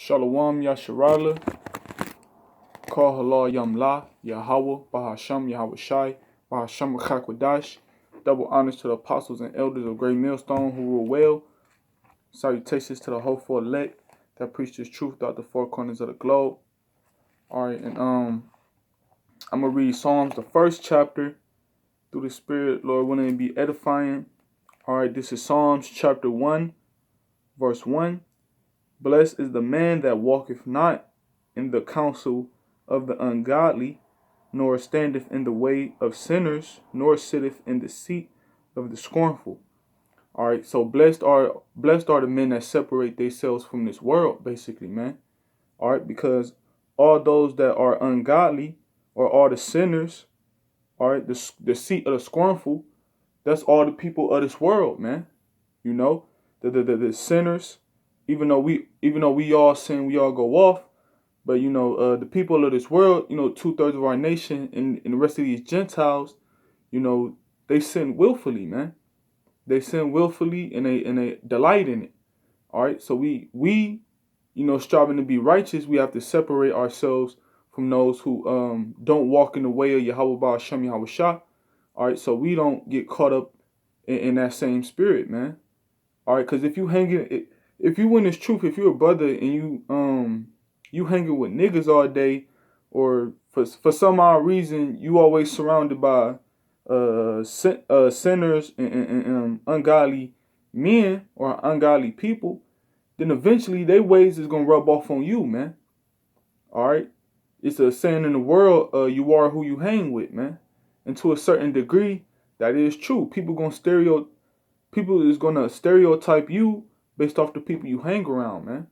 Shalom Yasharala, Kal Halal Yamla, Yahweh, Bahasham Yahweh Shai, Bahasham Chakwadash. Double honors to the apostles and elders of Great Millstone who rule well. Salutations to the hopeful elect that preach this truth throughout the four corners of the globe. Alright, and I'm gonna read Psalms, the first chapter, through the Spirit, Lord willing, it be edifying. Alright, this is Psalms chapter 1, verse 1. Blessed is the man that walketh not in the counsel of the ungodly, nor standeth in the way of sinners, nor sitteth in the seat of the scornful. All right, so blessed are the men that separate themselves from this world, basically, man. All right, because all those that are ungodly, or all the sinners, all right, the seat of the scornful, that's all the people of this world, man. You know, the sinners, even though we all sin, we all go off. But, the people of this world, 2/3 of our nation and the rest of these Gentiles, they sin willfully, man. They sin willfully and they delight in it. All right. So we striving to be righteous, we have to separate ourselves from those who don't walk in the way of Yahweh Ba'ashem Yahweh Shah. All right. So we don't get caught up in that same spirit, man. All right. Because if you in this truth, if you're a brother and you hanging with niggas all day, or for some odd reason you always surrounded by sinners and ungodly men or ungodly people, then eventually their ways is gonna rub off on you, man. All right, it's a saying in the world, you are who you hang with, man. And to a certain degree, that is true. People is gonna stereotype you based off the people you hang around, man.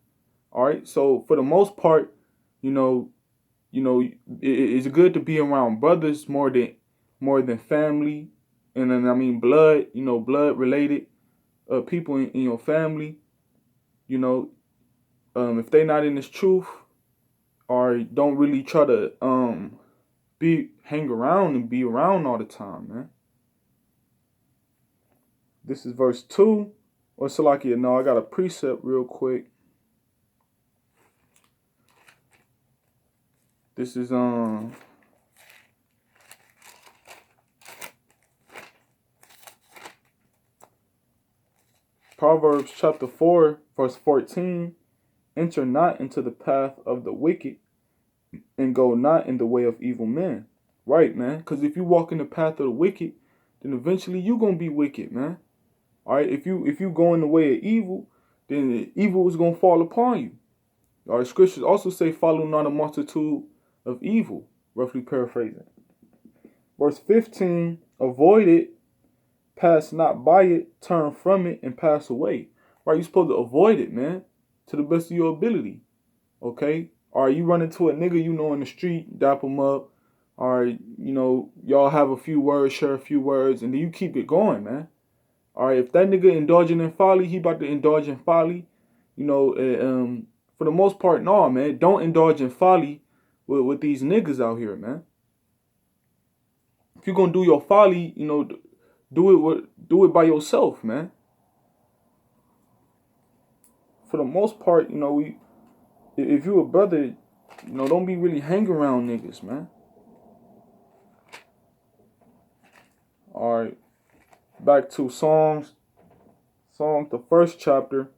All right, so for the most part, it's good to be around brothers more than family, and then I mean blood, blood related people in your family. If they not in this truth or don't really try to hang around and be around all the time, man. This is verse 2. Or Salakia, no, I got a precept real quick. This is Proverbs chapter 4, verse 14. Enter not into the path of the wicked, and go not in the way of evil men. Right, man? Because if you walk in the path of the wicked, then eventually you gonna be wicked, man. All right, if you go in the way of evil, then the evil is gonna fall upon you. All right, scriptures also say, "Follow not a multitude of evil." Roughly paraphrasing. Verse 15: Avoid it, pass not by it, turn from it, and pass away. Right, you're supposed to avoid it, man, to the best of your ability. Okay? All right, you run into a nigga in the street, dap him up. All right, y'all have a few words, share a few words, and then you keep it going, man. All right, if that nigga indulging in folly, he about to indulge in folly. For the most part, no, man. Don't indulge in folly with these niggas out here, man. If you're gonna do your folly, do it by yourself, man. For the most part, if you a brother, don't be really hanging around niggas, man. All right, back to Psalms, the first chapter,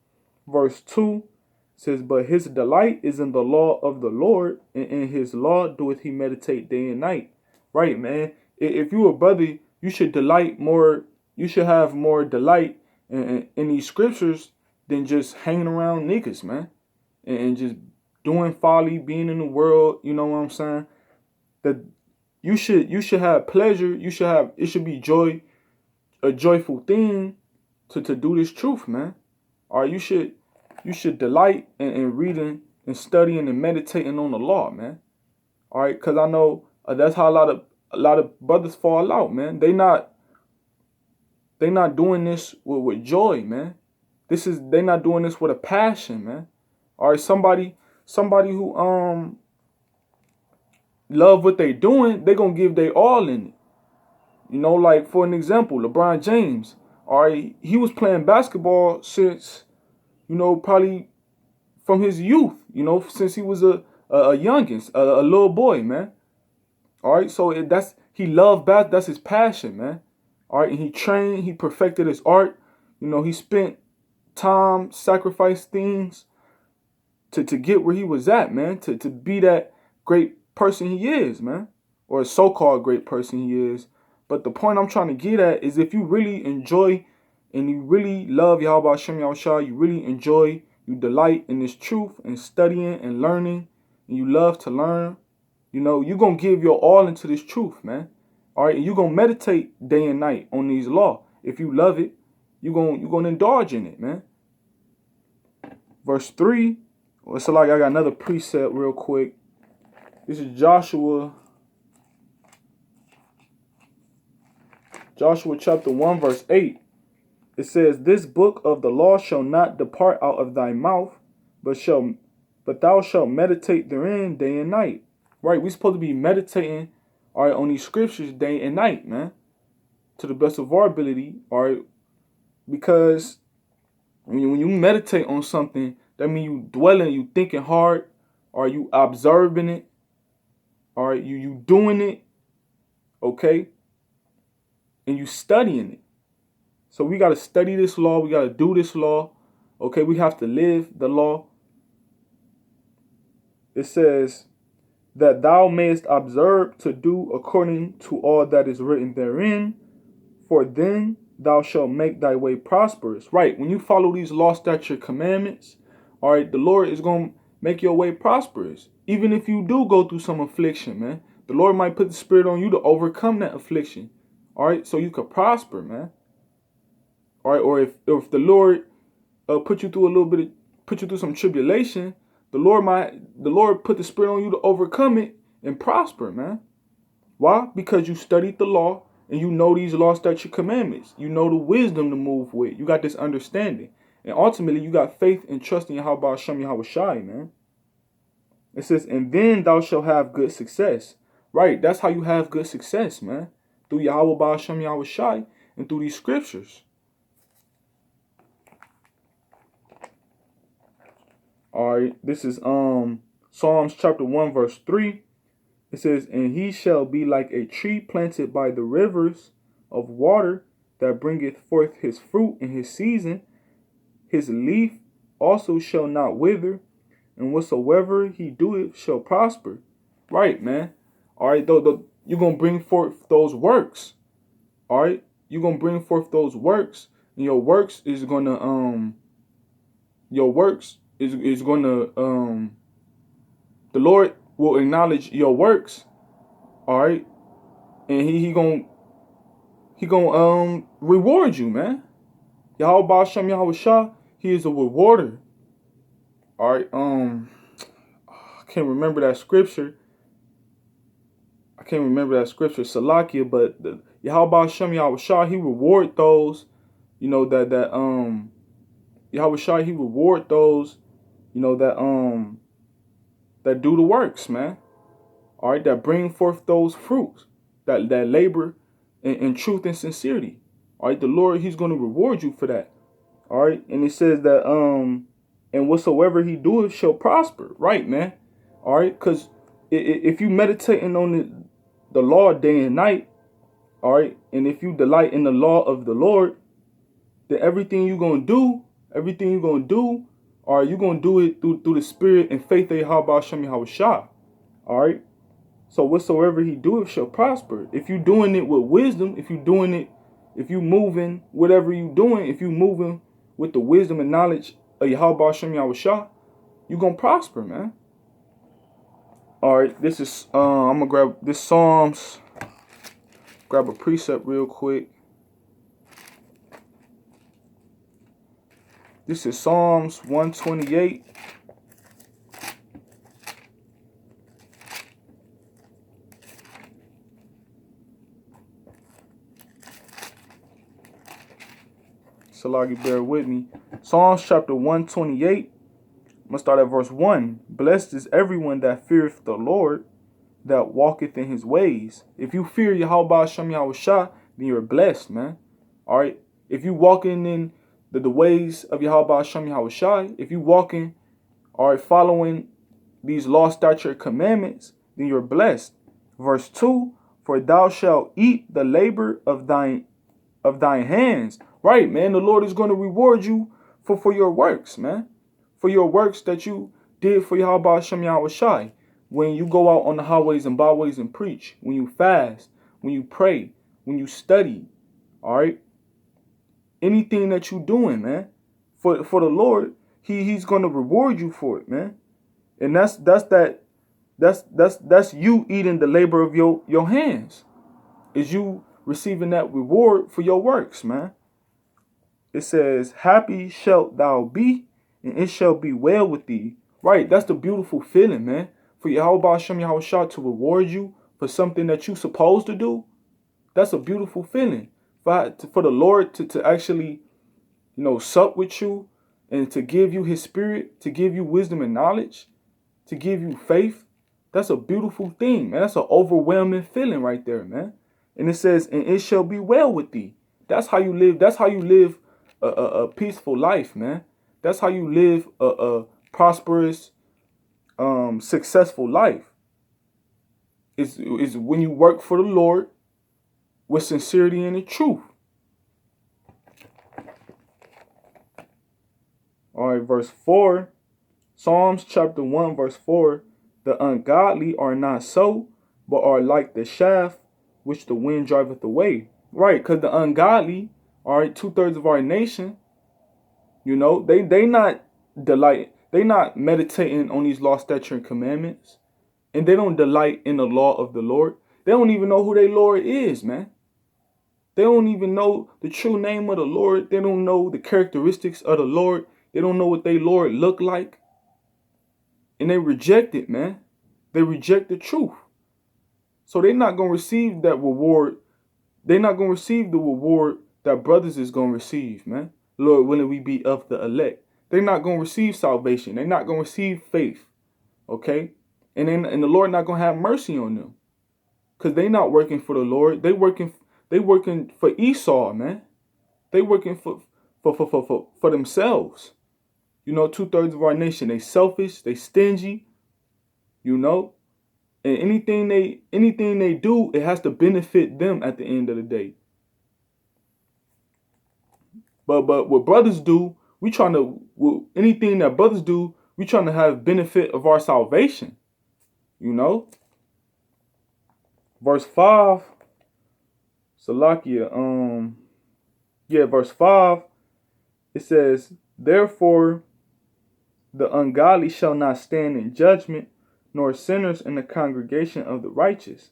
verse 2 says, "But his delight is in the law of the Lord, and in his law doeth he meditate day and night." Right, man. If you a brother, you should delight more. You should have more delight in these scriptures than just hanging around niggas, man, and just doing folly, being in the world. You know what I'm saying? That you should have pleasure. It should be a joyful thing to do this truth, man. Or you should delight in reading and studying and meditating on the law, man. All right, because I know that's how a lot of brothers fall out, man. They not doing this with joy, man. They not doing this with a passion, man. All right, somebody who love what they doing, they gonna give their all in it. Like for an example, LeBron James. All right, he was playing basketball since probably from his youth, since he was a youngin, a little boy, man. All right, so he loved basketball. That's his passion, man. All right, and he trained, he perfected his art. He spent time, sacrificed things to get where he was at, man. To be that great person he is, man, or a so-called great person he is. But the point I'm trying to get at is if you really enjoy and you really love Yahweh Hashem Yahushua, you really enjoy, you delight in this truth and studying and learning, and you love to learn, you're going to give your all into this truth, man. All right, and you're going to meditate day and night on these law. If you love it, you're going to indulge in it, man. Verse 3, it's like I got another precept real quick. This is Joshua chapter 1, verse 8. It says, "This book of the law shall not depart out of thy mouth, but thou shalt meditate therein day and night." Right, we're supposed to be meditating, all right, on these scriptures day and night, man, to the best of our ability, all right, because when you meditate on something, that means you dwelling, you thinking hard, or you observing it, all right, you doing it, okay, and you studying it. So we got to study this law. We got to do this law. Okay, we have to live the law. It says that thou mayest observe to do according to all that is written therein, for then thou shalt make thy way prosperous. Right, when you follow these law, statute, commandments, all right, the Lord is going to make your way prosperous. Even if you do go through some affliction, man, the Lord might put the spirit on you to overcome that affliction. All right, so you could prosper, man. All right, or if the Lord put you through some tribulation, the Lord put the spirit on you to overcome it and prosper, man. Why? Because you studied the law and you know these law, statute, commandments. You know the wisdom to move with. You got this understanding, and ultimately you got faith and trust in Yahweh Hashem Yahushai, man. It says, "And then thou shalt have good success." Right, that's how you have good success, man. Through Yahweh Hashem Yahushai and through these scriptures. All right, this is Psalms chapter 1, verse 3. It says, "And he shall be like a tree planted by the rivers of water, that bringeth forth his fruit in his season. His leaf also shall not wither, and whatsoever he doeth shall prosper." Right, man. All right, though you're going to bring forth those works. All right, you're going to bring forth those works, and your works is going to the Lord will acknowledge your works, all right, and he gonna reward you, man. Yahweh Hashem Yahushua, he is a rewarder. All right, I can't remember that scripture. Salakia, but the Yahweh Hashem Yahushua, he reward those, that Yahushua, he reward those, that do the works, man. All right, that bring forth those fruits, that labor in truth and sincerity. All right, the Lord, he's going to reward you for that. All right, and it says that and whatsoever he doeth shall prosper. Right, man. All right, because if you meditating on the law day and night, all right, and if you delight in the law of the Lord, then everything you're going to do, all right, you're going to do it through the spirit and faith of Yahweh Hashem Yahushua. All right. So whatsoever he doeth shall prosper. If you're doing it with wisdom, if you moving, whatever you doing, if you moving with the wisdom and knowledge of Yahweh Hashem Yahushua, you're going to prosper, man. All right. This is, I'm going to grab this Psalms, grab a precept real quick. This is Psalms 128. Salagi, bear with me. Psalms chapter 128. I'm going to start at verse 1. "Blessed is everyone that feareth the Lord, that walketh in his ways." If you fear Yahweh Hashem Yahushua, then you're blessed, man. All right. If you walking in the ways of Yahweh Hashem Yahushua, if you walking all right, following these law, statute, commandments, then you're blessed. Verse 2, for thou shalt eat the labor of thine hands. Right, man. The Lord is going to reward you for your works, man. For your works that you did for Yahweh Hashem Yahweh Shai. When you go out on the highways and byways and preach, when you fast, when you pray, when you study, all right? Anything that you doing, man, for the Lord, He's gonna reward you for it, man. And that's you eating the labor of your hands. Is you receiving that reward for your works, man. It says, happy shalt thou be, and it shall be well with thee. Right, that's the beautiful feeling, man. For Yahweh Hashem Yahweh Shah to reward you for something that you supposed to do. That's a beautiful feeling. For the Lord to actually, sup with you and to give you his spirit, to give you wisdom and knowledge, to give you faith. That's a beautiful thing, man. That's an overwhelming feeling right there, man. And it says, and it shall be well with thee. That's how you live. That's how you live a peaceful life, man. That's how you live a prosperous, successful life. Is when you work for the Lord with sincerity and the truth. All right, verse 4. Psalms chapter 1, verse 4. The ungodly are not so, but are like the shaft which the wind driveth away. Right, because the ungodly, all right, 2/3 of our nation, they not they not meditating on these law, statutes, and commandments. And they don't delight in the law of the Lord. They don't even know who their Lord is, man. They don't even know the true name of the Lord. They don't know the characteristics of the Lord. They don't know what their Lord look like. And they reject it, man. They reject the truth. So they're not going to receive that reward. They're not going to receive the reward that brothers is going to receive, man. Lord willing, we be of the elect. They're not going to receive salvation. They're not going to receive faith. Okay? And the Lord not going to have mercy on them. Because they not working for the Lord. They working for Esau, man. They working for themselves. 2/3 of our nation, they selfish, they stingy, and anything they do, it has to benefit them at the end of the day. But what brothers do, anything that brothers do, we trying to have benefit of our salvation. Verse 5, Salakia, verse 5, it says, therefore the ungodly shall not stand in judgment, nor sinners in the congregation of the righteous.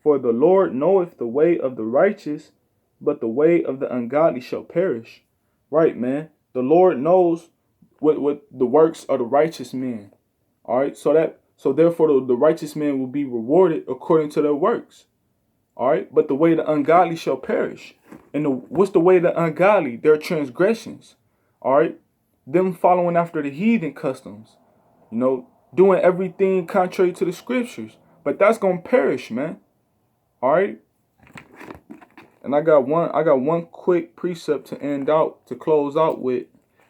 For the Lord knoweth the way of the righteous, but the way of the ungodly shall perish. Right, man. The Lord knows what the works of the righteous men. All right, so therefore the righteous men will be rewarded according to their works. All right, but the way of the ungodly shall perish. And what's the way of the ungodly? Their transgressions. All right, them following after the heathen customs. Doing everything contrary to the scriptures. But that's gonna perish, man. All right. And I got one quick precept to close out with.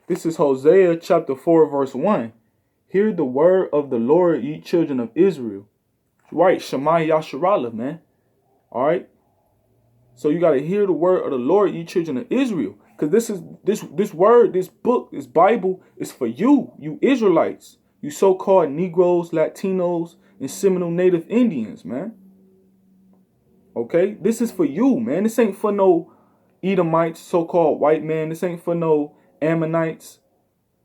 This is Hosea chapter 4, verse 1. Hear the word of the Lord, ye children of Israel. Right, Shema Yasharallah, man. All right. So you gotta hear the word of the Lord, ye children of Israel, because this word, this book, this Bible is for you Israelites, you so-called Negroes, Latinos, and Seminole Native Indians, man. Okay, this is for you, man. This ain't for no Edomites, so-called white man. This ain't for no Ammonites,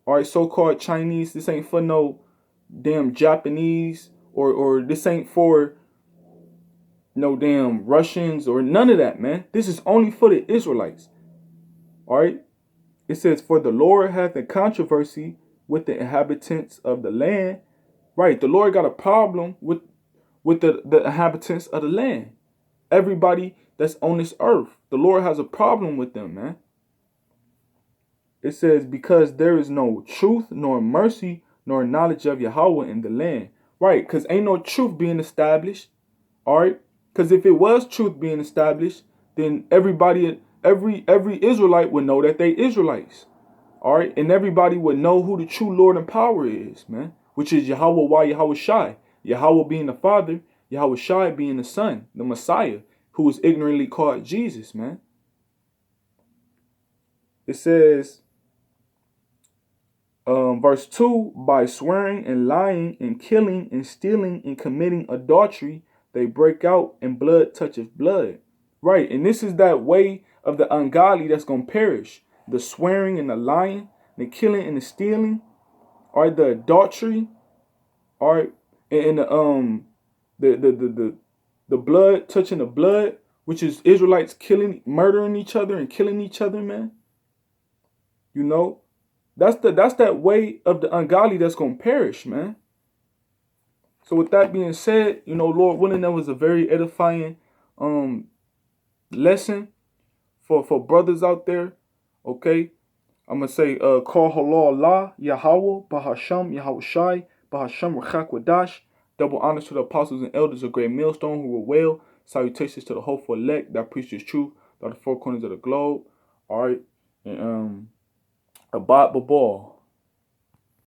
all right, so-called Chinese. This ain't for no damn Japanese, or this ain't for no damn Russians or none of that, man. This is only for the Israelites. All right. It says, for the Lord hath a controversy with the inhabitants of the land. Right. The Lord got a problem with the inhabitants of the land. Everybody that's on this earth. The Lord has a problem with them, man. It says, because there is no truth, nor mercy, nor knowledge of Yahweh in the land. Right. Because ain't no truth being established. All right. Because if it was truth being established, then every Israelite would know that they Israelites. All right, and everybody would know who the true Lord and power is, man, which is Yahweh Wah Yahweh Shai. Yahweh being the Father, Yahweh Shai being the Son, the Messiah, who was ignorantly called Jesus, man. It says, verse 2, by swearing and lying and killing and stealing and committing adultery, they break out and blood touches blood. Right, and this is that way of the ungodly that's going to perish. The swearing and the lying, the killing and the stealing, or the adultery, or and the blood touching the blood, which is Israelites murdering each other and killing each other, man. You know, that's that way of the ungodly that's gonna perish, man. So with that being said, you know, Lord willing, that was a very edifying lesson for brothers out there. Okay. I'm gonna say call halal Allah, Yahweh, Bahasham, Yahweh Shai, Bahasham Rachakwadash. Double honors to the apostles and elders of Great Millstone who were well. Salutations to the hopeful elect that preach His truth throughout the four corners of the globe. All right. And Abad Babal.